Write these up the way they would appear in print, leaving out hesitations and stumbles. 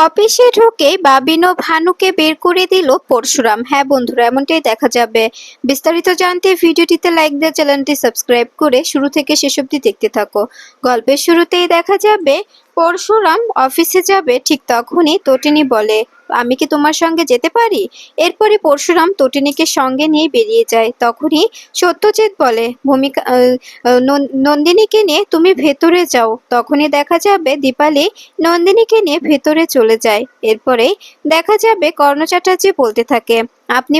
অফিসে ঢুকে বাবিন ও ভানুকে বের করে দিল পরশুরাম। হ্যাঁ বন্ধুরা, এমনটাই দেখা যাবে। বিস্তারিত জানতে ভিডিওটিতে লাইক দিয়ে চ্যানেলটি সাবস্ক্রাইব করে শুরু থেকে শেষ অবধি দেখতে থাকো। গল্পের শুরুতেই দেখা যাবে পরশুরাম অফিসে যাবে, ঠিক তখনই তটিনী বলে, আমি কি তোমার সঙ্গে যেতে পারি? এরপরে পরশুরাম তটিনীকে সঙ্গে নিয়ে বেরিয়ে যায়। তখনই সত্যজিৎ বলে, ভূমিকা নন্দিনীকে নিয়ে তুমি ভেতরে যাও। তখনই দেখা যাবে দীপালি নন্দিনীকে নিয়ে ভেতরে চলে যায়। এরপরে দেখা যাবে কর্ণ চ্যাটার্জি বলতে থাকে, আপনি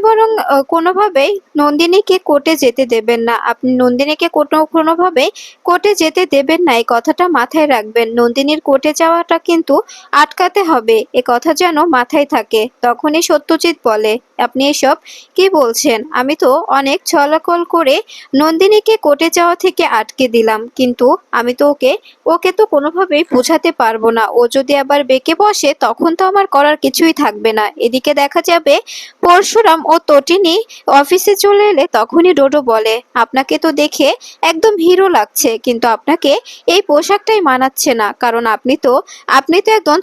বরং কোনোভাবেই নন্দিনীকে কোর্টে যেতে দেবেন না। আপনি নন্দিনীকে কোনোভাবেই কোর্টে যেতে দেবেন না, এই কথাটা মাথায় রাখবেন। নন্দিনীর কোর্টে যাওয়াটা কিন্তু আটকাতে হবে, এ কথা যেন মাথায় থাকে। তখনই সত্যজিৎ বলে, আপনি এসব কি বলছেন? আমি তো অনেক ছলাকল করে নন্দিনীকে কোর্টে যাওয়া থেকে আটকে দিলাম, কিন্তু আমি তো ওকে তো কোনোভাবেই বোঝাতে পারবো না। ও যদি আবার বেঁকে বসে তখন তো আমার করার কিছুই থাকবে না। এদিকে দেখা যাবে পরশুরাম ও তটিনী অফিসে চলে এলে তখনই ডোডো বলে, আপনাকে তো দেখে একদম হিরো লাগছে, কিন্তু আপনাকে এই পোশাকটাই মানাচ্ছে না। কারণ আপনি তো একদম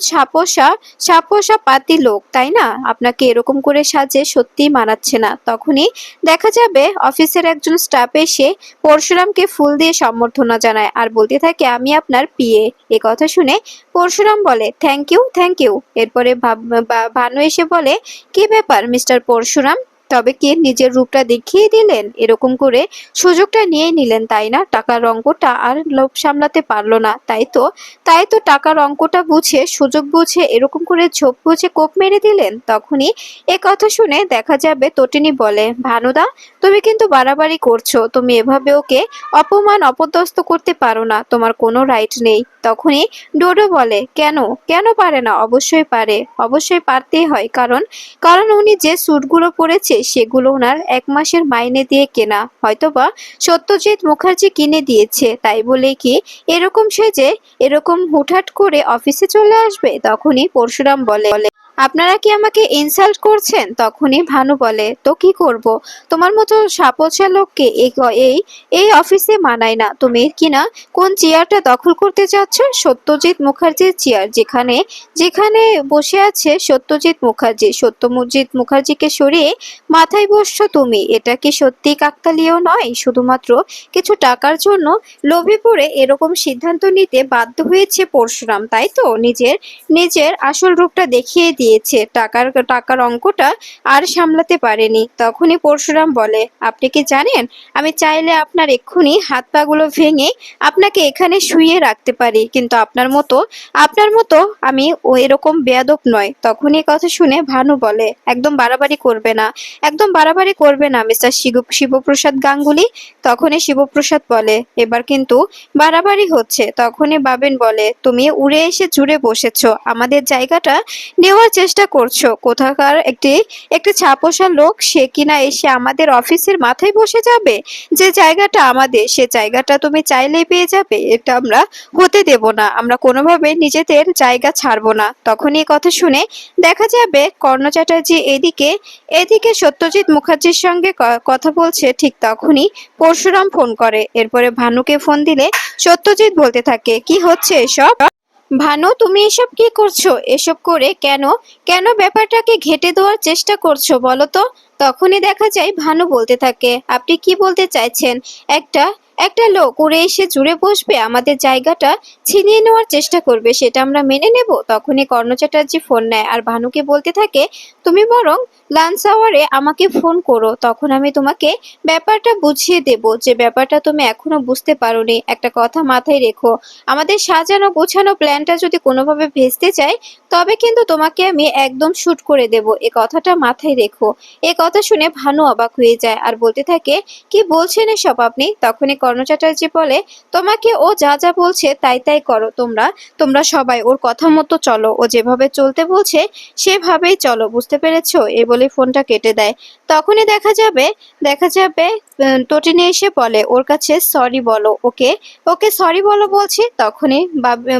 ছাপোষা পাতি লোক, তাই না? আপনাকে এরকম করে সাজে সত্যিই মানাচ্ছে না। তখনই দেখা যাবে অফিসের একজন স্টাফ এসে পরশুরামকে ফুল দিয়ে সম্বর্ধনা জানায় আর বলতে থাকে, আমি আপনার পিএ। এ কথা শুনে পরশুরাম বলে, থ্যাংক ইউ থ্যাংক ইউ। এরপরে ভানু এসে বলে, কি ব্যাপার মিস্টার পরশুরাম, তবে কি নিজের রূপটা দেখিয়ে দিলেন? এরকম করে সুযোগটা নিয়ে নিলেন, তাই না? টাকার অঙ্কটা আর লোভ সামলাতে পারলো না, তাই তো টাকার অঙ্কটা বুঝে, সুযোগ বুঝে এরকম করে ঝোপ বুঝে কোপ মেরে দিলেন। তখনই এ কথা শুনে দেখা যাবে তটিনী বলে, ভানুদা, তুমি কিন্তু বাড়াবাড়ি করছো। তুমি এভাবে ওকে অপমান অপদস্থ করতে পারো না, তোমার কোনো রাইট নেই। তখনই ডোডো বলে, কেন কেন পারে না? অবশ্যই পারে, অবশ্যই পারতেই হয়। কারণ কারণ উনি যে স্যুটগুলো পরেছে সেগুলো ওনার 1 মাসের মাইনে দিয়ে কেনা, হয়তোবা সত্যজিৎ মুখার্জি কিনে দিয়েছে। তাই বলে কি এরকম সেজে এরকম হুটহাট করে অফিসে চলে আসবে? তখনই পরশুরাম বলে, আপনারা কি আমাকে ইনসাল্ট করছেন? তখনই ভানু বলে, তো কি করব, তোমার মতো সাপোছা লোককে এই এই অফিসে মানায় না। তুমি কিনা কোন চেয়ারটা দখল করতে চাচ্ছ? সত্যজিৎ মুখার্জির চেয়ার, যেখানে যেখানে বসে আছে সত্যজিৎ মুখার্জিকে সরিয়ে মাথায় বসছো তুমি। এটা কি সত্যি কাকতালীয় নয়? শুধুমাত্র কিছু টাকার জন্য লোভে পড়ে এরকম সিদ্ধান্ত নিতে বাধ্য হয়েছে পরশুরাম, তাই তো? নিজের আসল রূপটা দেখিয়ে দিয়েছে, টাকার অঙ্কটা আর সামলাতে পারেনি। তখনই পরশুরাম বলে, আপনি কি জানেন, আমি চাইলে আপনার এক্ষুনি হাত পাগুলো ভেঙে আপনাকে এখানে শুইয়ে রাখতে পারি, কিন্তু আপনার মতো আমি এরকম বেয়াদব নয়। তখনই কথা শুনে ভানু বলে, একদম বাড়াবাড়ি করবে না মিস্টার শিবপ্রসাদ গাঙ্গুলি। তখনই শিবপ্রসাদ বলে, এবার কিন্তু বাড়াবাড়ি হচ্ছে। তখনই বাবেন বলে, তুমি উড়ে এসে জুড়ে বসেছো, আমাদের জায়গাটা নেওয়ার চেষ্টা করছো। কোথাকার একটি ছাপোষা লোক, সে কিনা এসে আমাদের অফিসের মাথায় বসে যাবে? যে জায়গাটা আমাদের, সে জায়গাটা তুমি চাইলেই পেয়ে যাবে। এটা আমরা হতে দেব না, আমরা কোনোভাবে নিজেদের জায়গা ছাড়বো না। তখনই কথা শুনে দেখা যাবে কর্ণ চ্যাটার্জি এদিকে সত্যজিৎ মুখার্জির সঙ্গে কথা বলছে। ঠিক তখনই পরশুরাম ফোন করে। এরপরে ভানুকে ফোন দিলে সত্যজিৎ বলতে থাকে, কি হচ্ছে এসব? ভানু, তুমি এসব কি করছো? এসব করে কেন কেন ব্যাপারটাকে ঘেঁটে দেওয়ার চেষ্টা করছো বলো তো? তখনই দেখা যায় ভানু বলতে থাকে, আপনি কি বলতে চাইছেন? একটা একটা লোক উড়ে এসে জুড়ে বসবে, আমাদের জায়গাটা ছিনিয়ে নেওয়ার চেষ্টা করবে, সেটা আমরা মেনে নেব? তখনই কর্ণ চ্যাটার্জি ফোন নেয় আর ভানুকে বলতে থাকে, তুমি বরং লাঞ্চ আওয়ারে আমাকে ফোন করো, তখন আমি তোমাকে ব্যাপারটা বুঝিয়ে দেব, যে ব্যাপারটা তুমি এখনো বুঝতে পারোনি। একটা কথা মাথায় রেখো, আমাদের সাজানো গোছানো প্ল্যানটা যদি কোনোভাবে ভেস্তে যায়, তবে কিন্তু তোমাকে আমি একদম শুট করে দেব। এ কথাটা মাথায় রেখো। এ কথা শুনে ভানু অবাক হয়ে যায় আর বলতে থাকে, কি বলছেন এসব আপনি? তখনই কর্ণ চ্যাটার্জি বলে, তোমাকে ও যা যা বলছে তাই তাই করো। তোমরা সবাই ওর কথা মতো চলো, ও যেভাবে চলতে বলছে সেভাবেই চলো, বুঝতে পেরেছো? এ বলে ফোনটা কেটে দেয়। তখনই দেখা যাবে তটিনী এসে বলে, ওর কাছে সরি বলো, ওকে ওকে সরি বলো বলছি। তখনই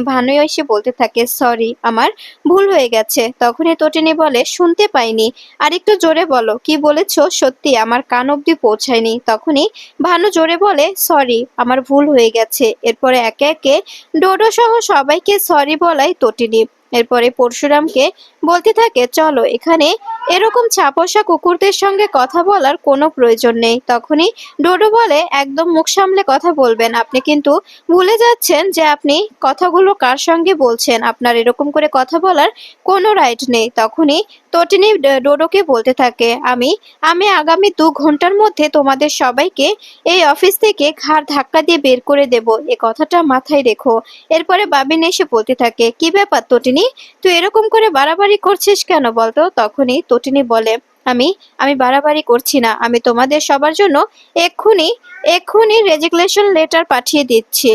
ভানু এসে বলতে থাকে, সরি, আমার ভুল হয়ে গেছে। তখনই তটিনী বলে, শুনতে পাইনি, আর একটু জোরে বলো, কি বলেছো? সত্যি আমার কান অব্দি পৌঁছায়নি। তখনই ভানু জোরে বলে, সরি, আমার ভুল হয়ে গেছে। এরপরে একে একে ডোডো সহ সবাইকে সরি বলায় তটিনী। এরপরে পরশুরামকে বলতে থাকে, চলো, এখানে এরকম ছাপোষা কুকুরদের সঙ্গে কথা বলার কোনো প্রয়োজন নেই। তখনই ডোডো বলে, একদম মুখ সামলে কথা বলবেন, আপনি কিন্তু ভুলে যাচ্ছেন যে আপনি কথাগুলো কার সঙ্গে বলছেন, আপনার এরকম করে কথা বলার কোনো রাইট নেই। তখনই তটিনী ডোডোকে বলতে থাকে, আমি আমি আগামী 2 ঘন্টার মধ্যে তোমাদের সবাইকে এই অফিস থেকে ঘাড় ধাক্কা দিয়ে বের করে দেব, এ কথাটা মাথায় রেখো। এরপরে বাবিন এসে বলতে থাকে, কি ব্যাপার তটিনী, তুই এরকম করে বাড়াবাড়ি করছিস কেন বলতো? তখনই তটিনী বলে, আমি আমি বাড়াবাড়ি করছি না, আমি তোমাদের সবার জন্য এক্ষুনি এক্ষুনি রেজিগনেশন লেটার পাঠিয়ে দিচ্ছি।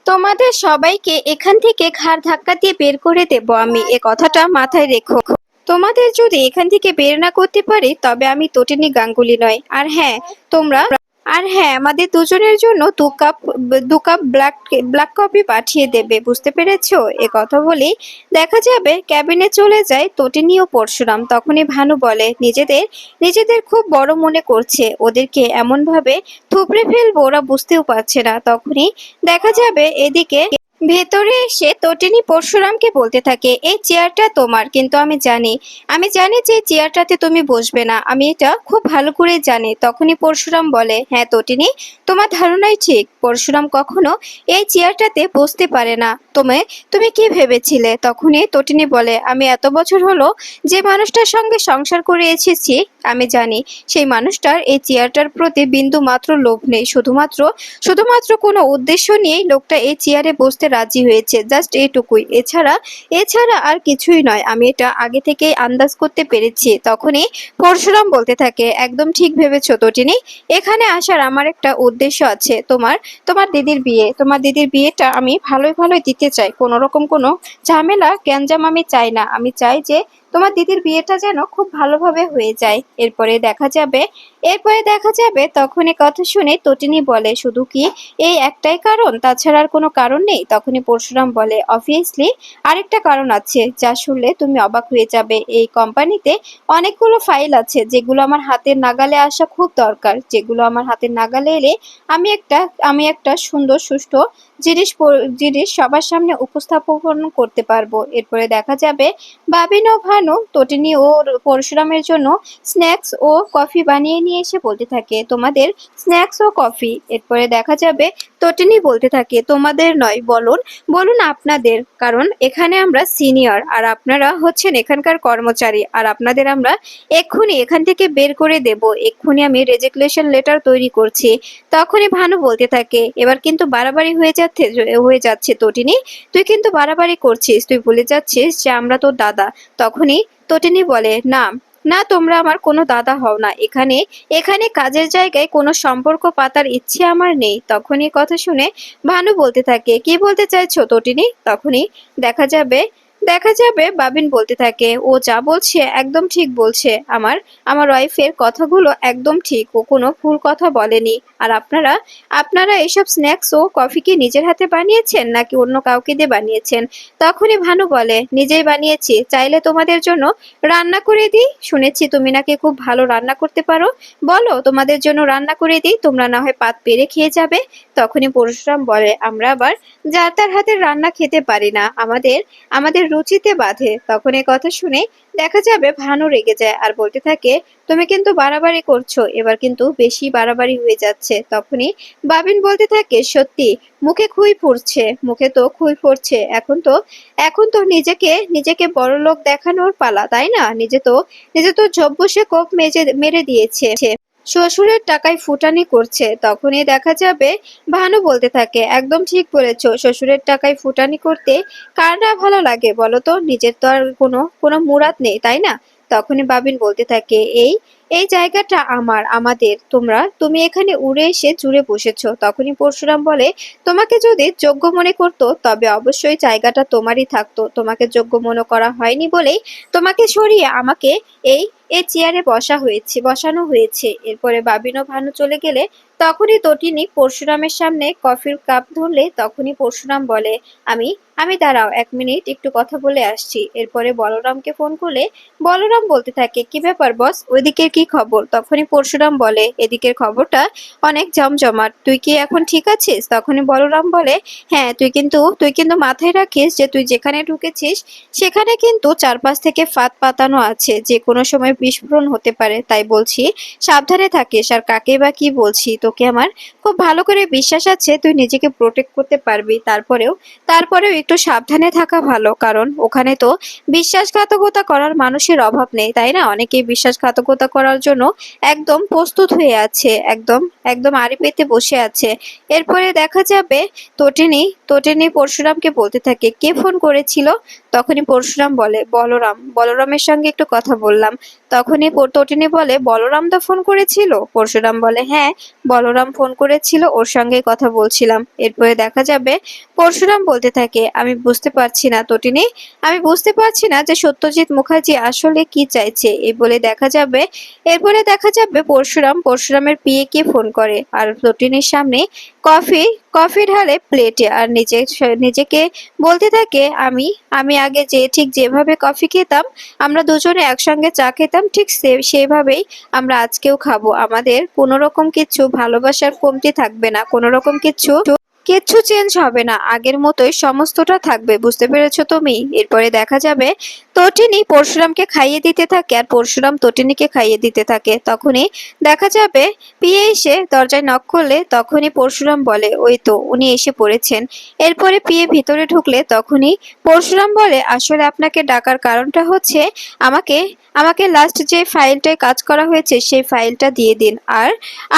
তোমাদের সবাইকে এখান থেকে ঘাড় ধাক্কা দিয়ে বের করে দেব আমি, এ কথাটা মাথায় রেখো। তোমাদের যদি এখান থেকে বের না করতে পারি তবে আমি তটিনী গাঙ্গুলি নয়। আর হ্যাঁ, আমাদের দুজনের জন্য 2 কাপ ব্ল্যাক ব্ল্যাক কফি পাঠিয়ে দেবে, বুঝতে পেরেছো? এ কথা বলেই দেখা যাবে ক্যাবিনে চলে যায় তটিনী ও পরশুরাম। তখনই ভানু বলে, নিজেদের নিজেদের খুব বড় মনে করছে, ওদেরকে এমন ভাবে থুবড়ে ফেলবো ওরা বুঝতেও পারছে না। তখনই দেখা যাবে এদিকে ভেতরে এসে তটিনী পরশুরামকে বলতে থাকে, এই চেয়ারটা তোমার, কিন্তু আমি জানি যে এই চেয়ারটাতে তুমি বসবে না, আমি এটা খুব ভালো করে জানি। তখনই পরশুরাম বলে, হ্যাঁ তটিনী, তোমার ধারণাই ঠিক, পরশুরাম কখনো এই চেয়ারটাতে বসতে পারে না। তুমি কি ভেবেছিলে? তখনই তটিনী বলে, আমি এত বছর হলো যে মানুষটার সঙ্গে সংসার করে এসেছি, আমি জানি সেই মানুষটার এই চেয়ারটার প্রতি বিন্দু মাত্র লোভ নেই, শুধুমাত্র শুধুমাত্র কোনো উদ্দেশ্য নিয়েই লোকটা এই চেয়ারে বসতে রাজি হয়েছে, জাস্ট এইটুকুই, এছাড়া আর কিছুই নয়, আমি এটা আগে থেকেই আন্দাজ করতে পেরেছি। তখনই পরশুরাম বলতে থাকে, একদম ঠিক ভেবেছো তটিনী, এখানে আসার আমার একটা উদ্দেশ্য আছে, তোমার দিদির বিয়েটা আমি ভালোই ভালোই দিতে চাই, কোনো রকম কোনো ঝামেলা গ্যাঞ্জাম আমি চাই না, আমি চাই যে তোমার দিদির বিয়েটা যেন খুব ভালোভাবে হয়ে যায়। এরপরে দেখা যাবে তখনই কথা শুনে তটিনী বলে, শুধু কি এই একটাই কারণ, তাছাড়া আর কোনো কারণ নেই? তখনই পরশুরাম বলে, অবভিয়াসলি আরেকটা কারণ আছে, যা শুনলে তুমি অবাক হয়ে যাবে। এই কোম্পানিতে অনেকগুলো ফাইল আছে যেগুলো আমার হাতের নাগালে আসা খুব দরকার, যেগুলো আমার হাতের নাগালে এলে আমি একটা সুন্দর সুষ্ঠু জিনিস সবার সামনে উপস্থাপন করতে পারবো। এরপরে দেখা যাবে বাবিন ও ভানু তটিনী ও পরশুরামের জন্য স্ন্যাক্স ও কফি বানিয়ে নিয়ে এসে বলতে থাকে, তোমাদের স্ন্যাক্স ও কফি। এরপরে দেখা যাবে তটিনী বলতে থাকে, তোমাদের নয়, বলুন বলুন আপনাদের, কারণ এখানে আমরা সিনিয়র আর আপনারা হচ্ছেন এখানকার কর্মচারী, আর আপনাদের আমরা এক্ষুনি এখান থেকে বের করে দেব, এক্ষুনি আমি রেজিগনেশন লেটার তৈরি করছি। তখনই ভানু বলতে থাকে, এবার কিন্তু বাড়াবাড়ি হয়ে যাচ্ছে তটিনী, তুই কিন্তু বাড়াবাড়ি করছিস, তুই ভুলে যাচ্ছিস যে আমরা তোর দাদা। তখনই তটিনী বলে, না না, তোমরা আমার কোনো দাদা হও না, এখানে এখানে কাজের জায়গায় কোনো সম্পর্ক পাতার ইচ্ছে আমার নেই। তখনই কথা শুনে ভানু বলতে থাকে, কি বলতে চাইছো তটিনী? তখনই দেখা যাবে দেখা যাবে বাবিন বলতে থাকে, ও যা বলছে একদম ঠিক বলছে, আমার আমার ওয়াইফের কথাগুলো একদম ঠিক, ও কোনো ভুল কথা বলেনি। আর আপনারা আপনারা এসব স্ন্যাক্স ও কফি কি নিজের হাতে বানিয়েছেন নাকি অন্য কাউকে দিয়ে বানিয়েছেন? তখনই ভানু বলে, নিজেই বানিয়েছি, চাইলে তোমাদের জন্য রান্না করে দিই, শুনেছি তুমি নাকি খুব ভালো রান্না করতে পারো, বলো তোমাদের জন্য রান্না করে দিই, তোমরা না হয় পাত পেরে খেয়ে যাবে। তখনই পরশুরাম বলে, আমরা আবার যার তার হাতের রান্না খেতে পারি না, আমাদের আমাদের রুচিতে বাধে। তখন এই কথা শুনে দেখা যাবে ভানু রেগে যায় আর বলতে থাকে, তুমি কিন্তু বাড়াবাড়ি করছো, এবার কিন্তু বেশি বাড়াবাড়ি হয়ে যাচ্ছে। তখনই বাবিন বলতে থাকে, সত্যি মুখে তো খুই ফুটছে, এখন তো নিজেকে নিজেকে বড়লোক দেখানোর পালা, তাই না? নিজে তো ঝোপ বসে কোপ মেরে দিয়েছে, শ্বশুরের টাকায় ফুটানি করছে। তখনই দেখা যাবে ভানু বলতে থাকে, একদম ঠিক বলেছো, শ্বশুরের টাকায় ফুটানি করতে কার না ভালো লাগে বলো তো, নিজের তো আর কোনো মুরাদ নেই, তাই না? তখনই বাবিন বলতে থাকে, এই এই জায়গাটা আমাদের, তুমি এখানে উড়ে এসে জুড়ে বসেছো। তখনই পরশুরাম বলে, তোমাকে যদি যোগ্য মনে করতো তবে অবশ্যই জায়গাটা তোমারই থাকতো, তোমাকে যোগ্য মনে করা হয়নি বলেই তোমাকে সরিয়ে আমাকে এই এই চেয়ারে বসানো হয়েছে। এরপরে বাবিন ও ভানু চলে গেলে তখনই তটিনী পরশুরামের সামনে কফির কাপ ধরলে তখনই পরশুরাম বলে, আমি আমি দাঁড়াও, 1 মিনিট একটু কথা বলে আসছি। এরপরে বলরামকে ফোন করলে বলরাম বলতে থাকে, কি ব্যাপার বস, ওইদিকের কি খবর? তখনই পরশুরাম বলে, এদিকের খবরটা অনেক জমজমাট, তুই কি এখন ঠিক আছিস? তখনই বলরাম বলে, হ্যাঁ, তুই কিন্তু মাথায় রাখিস যে তুই যেখানে ঢুকেছিস সেখানে কিন্তু চারপাশ থেকে ফাঁদ পাতানো আছে, যে কোনো সময় বিস্ফোরণ হতে পারে, তাই বলছি সাবধানে থাকিস। আর কাকে বা কি বলছি, তোকে আমার খুব ভালো করে বিশ্বাস আছে তুই নিজেকে প্রোটেক্ট করতে পারবি। তারপরেও একটু সাবধানে থাকা ভালো, কারণ ওখানে তো বিশ্বাসঘাতকতা করার মানুষের অভাব নেই, তাই না? অনেকেই বিশ্বাসঘাতকতা করার জন্য একদম প্রস্তুত হয়ে আছে, একদম একদম আড়ি পেতে বসে আছে। এরপরে দেখা যাবে তটিনী তটিনী পরশুরামকে বলতে থাকে, কে ফোন করেছিল? তখনই পরশুরাম বলে, বলরামের সঙ্গে একটু কথা বললাম। তখনই তটিনী বলে, বলরাম তো ফোন করেছিল? পরশুরাম বলে, হ্যাঁ, বলরাম ফোন করেছিল, ওর সঙ্গে কথা বলছিলাম। এরপরে দেখা যাবে পরশুরাম বলতে থাকে, আমি বুঝতে পারছি না তটিনী, আমি বুঝতে পারছি না যে সত্যজিৎ মুখার্জি আসলে কি চাইছে। এরপরে দেখা যাবে পরশুরামের পিএকে ফোন করে আর তটিনীর সামনে কফি কফি ঢালে প্লেটে, আর নিজেকে বলতে থাকে, আমি আমি আগে ঠিক যেভাবে কফি খেতাম, আমরা দুজনে একসঙ্গে চা খেতাম, ঠিক সেভাবেই আমরা আজকেও খাবো। আমাদের কোনো রকম কিচ্ছু ভালোবাসার কমতি থাকবে না, কোনো রকম কিচ্ছু কিচ্ছু চেঞ্জ হবে না, আগের মতোই সমস্তটা থাকবে, বুঝতে পেরেছো তুমি? এরপরে দেখা যাবে তটিনী পরশুরামকে খাইয়ে দিতে থাকে আর পরশুরাম তটিনীকে খাইয়ে দিতে থাকে। তখনই দেখা যাবে পিয়ে এসে দরজায় নক করলে তখনই পরশুরাম বলে, ওই তো উনি এসে পড়েছেন। এরপরে পিয়ে ভিতরে ঢুকলে তখনই পরশুরাম বলে, আসলে আপনাকে ডাকার কারণটা হচ্ছে আমাকে আমাকে লাস্ট যে ফাইলটায় কাজ করা হয়েছে সেই ফাইলটা দিয়ে দিন। আর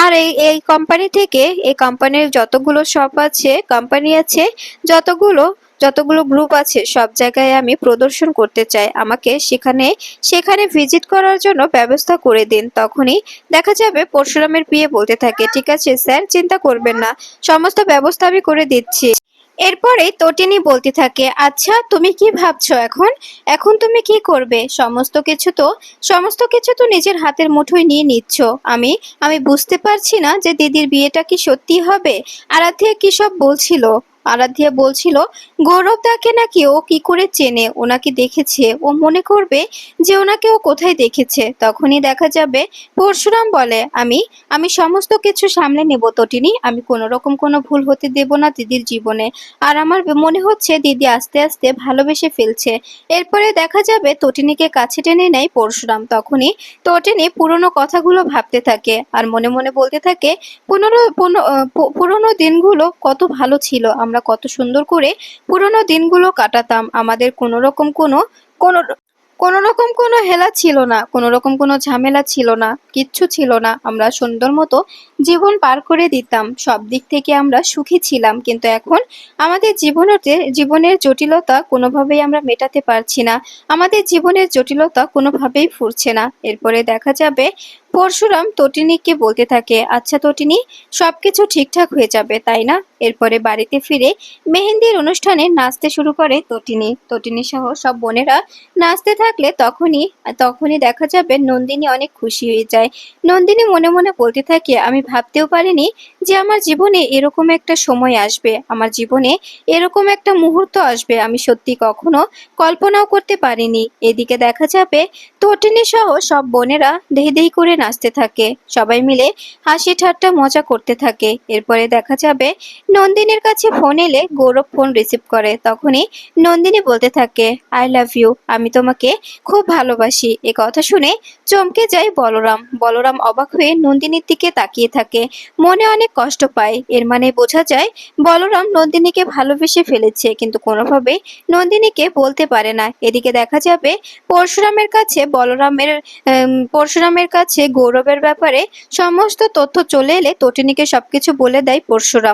আর এই কোম্পানি থেকে, এই কোম্পানির যতগুলো শপ আছে, কোম্পানি আছে, যতগুলো যতগুলো গ্রুপ আছে, সব জায়গায় আমি প্রদর্শন করতে চাই, আমাকে সেখানে সেখানে ভিজিট করার জন্য ব্যবস্থা করে দিন। তখনই দেখা যাবে পরশুরামের পিএ বলতে থাকে, ঠিক আছে স্যার, চিন্তা করবেন না, সমস্ত ব্যবস্থা আমি করে দিচ্ছি। এরপরে তটিনী বলতে থাকে, আচ্ছা তুমি কি ভাবছো এখন? এখন তুমি কি করবে? সমস্ত কিছু তো নিজের হাতের মুঠোয় নিয়ে নিচ্ছ। আমি আমি বুঝতে পারছি না যে দিদির বিয়েটা কি সত্যি হবে। আরাধ্যা বলছিল গৌরব দাকে নাকি ও কি করে চেনে, ওনাকে দেখেছে, ও মনে করবে যে ওনাকে ও কোথায় দেখেছে। তখনই দেখা যাবে পরশুরাম বলে, আমি আমি সমস্ত কিছু সামলে নেব তটিনী, আমি কোনো রকম কোনো ভুল হতে দেব না দিদির জীবনে। আর আমার মনে হচ্ছে দিদি আস্তে আস্তে ভালোবেসে ফেলছে। এরপরে দেখা যাবে তটিনীকে কাছে টেনে নেয় পরশুরাম। তখনই তটিনী পুরনো কথাগুলো ভাবতে থাকে আর মনে মনে বলতে থাকে, পুরনো দিনগুলো কত ভালো ছিল, আমরা কত সুন্দর করে পুরনো দিনগুলো কাটাতাম, আমাদের কোনো কোনো রকম কোনো হেলা ছিল না, কোনো রকম কোনো ঝামেলা ছিল না, কিচ্ছু ছিল না, আমরা সুন্দর মতো জীবন পার করে দিতাম, সব দিক থেকে আমরা সুখী ছিলাম। কিন্তু এখন আমাদের জীবনের জটিলতা কোনোভাবেই আমরা মেটাতে পারছি না, আমাদের জীবনের জটিলতা কোনোভাবেই ফুরছে না। এরপরে দেখা যাবে পরশুরাম তটিনীকে বলতে থাকে, আচ্ছা তটিনী, সবকিছু ঠিকঠাক হয়ে যাবে তাই না? এরপরে বাড়িতে ফিরে মেহেন্দির অনুষ্ঠানে নাচতে শুরু করে তটিনী সহ সব বোনেরা নাচতে থাকলে তখনই তখনই দেখা যাবে নন্দিনী অনেক খুশি হয়ে যায়। নন্দিনী মনে মনে বলতে থাকে, আমি ভাবতেও পারিনি যে আমার জীবনে এরকম একটা সময় আসবে, আমার জীবনে এরকম একটা মুহূর্ত আসবে, আমি সত্যি কখনো কল্পনাও করতে পারিনি। এদিকে দেখা যাবে তটিনী সহ সব বোনেরা দেহি দেহি করে নাচতে থাকে, সবাই মিলে হাসি ঠাট্টা মজা করতে থাকে। এরপরে দেখা যাবে নন্দিনীর কাছে ফোন এলে গৌরব ফোন রিসিভ করে। তখনই নন্দিনী বলতে থাকে, আই লাভ ইউ, আমি তোমাকে খুব ভালোবাসি। এ কথা শুনে চমকে যায় বলরাম অবাক হয়ে নন্দিনীর দিকে তাকিয়ে থাকে, মনে অনেক কষ্ট পায়। এর মানে বোঝা যায় বলরাম নন্দিনীকে ভালোবেসে ফেলেছে, কিন্তু কোনোভাবেই নন্দিনীকে বলতে পারে না। এদিকে দেখা যাবে পরশুরামের কাছে গৌরবের ব্যাপারে সমস্ত তথ্য চলে এলে তটিনীকে সবকিছু বলে দেয় পরশুরাম।